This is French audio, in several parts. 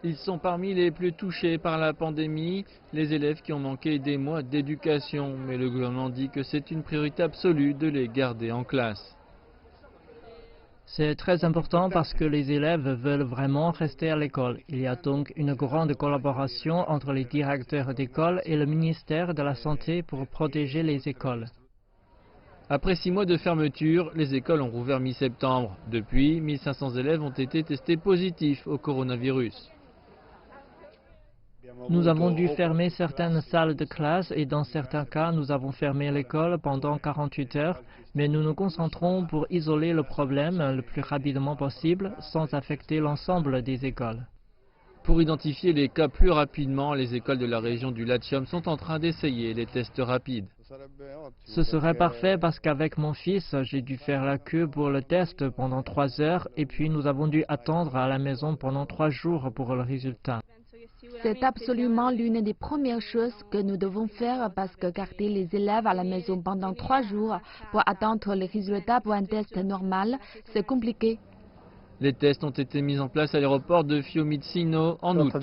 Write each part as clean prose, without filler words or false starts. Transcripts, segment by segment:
Ils sont parmi les plus touchés par la pandémie, les élèves qui ont manqué des mois d'éducation. Mais le gouvernement dit que c'est une priorité absolue de les garder en classe. C'est très important parce que les élèves veulent vraiment rester à l'école. Il y a donc une grande collaboration entre les directeurs d'école et le ministère de la Santé pour protéger les écoles. Après 6 mois de fermeture, les écoles ont rouvert mi-septembre. Depuis, 1500 élèves ont été testés positifs au coronavirus. Nous avons dû fermer certaines salles de classe et dans certains cas, nous avons fermé l'école pendant 48 heures, mais nous nous concentrons pour isoler le problème le plus rapidement possible sans affecter l'ensemble des écoles. Pour identifier les cas plus rapidement, les écoles de la région du Latium sont en train d'essayer les tests rapides. Ce serait parfait parce qu'avec mon fils, j'ai dû faire la queue pour le test pendant 3 heures et puis nous avons dû attendre à la maison pendant 3 jours pour le résultat. C'est absolument l'une des premières choses que nous devons faire parce que garder les élèves à la maison pendant 3 jours pour attendre les résultats pour un test normal, c'est compliqué. Les tests ont été mis en place à l'aéroport de Fiumicino en août.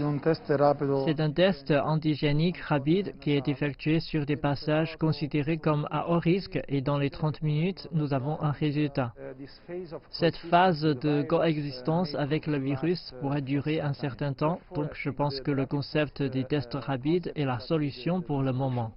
C'est un test antigénique rapide qui est effectué sur des passages considérés comme à haut risque et dans les 30 minutes, nous avons un résultat. Cette phase de coexistence avec le virus pourrait durer un certain temps, donc je pense que le concept des tests rapides est la solution pour le moment.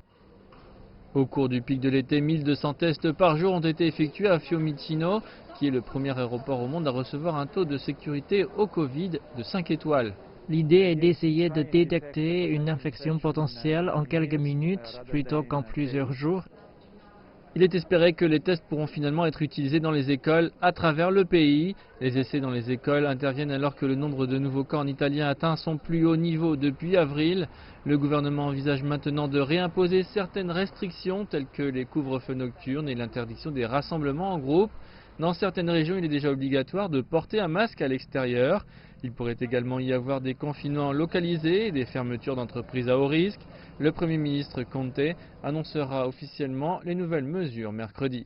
Au cours du pic de l'été, 1200 tests par jour ont été effectués à Fiumicino, qui est le premier aéroport au monde à recevoir un taux de sécurité au Covid de 5 étoiles. L'idée est d'essayer de détecter une infection potentielle en quelques minutes plutôt qu'en plusieurs jours. Il est espéré que les tests pourront finalement être utilisés dans les écoles à travers le pays. Les essais dans les écoles interviennent alors que le nombre de nouveaux cas en Italie a atteint son plus haut niveau depuis avril. Le gouvernement envisage maintenant de réimposer certaines restrictions telles que les couvre-feux nocturnes et l'interdiction des rassemblements en groupe. Dans certaines régions, il est déjà obligatoire de porter un masque à l'extérieur. Il pourrait également y avoir des confinements localisés et des fermetures d'entreprises à haut risque. Le Premier ministre Conte annoncera officiellement les nouvelles mesures mercredi.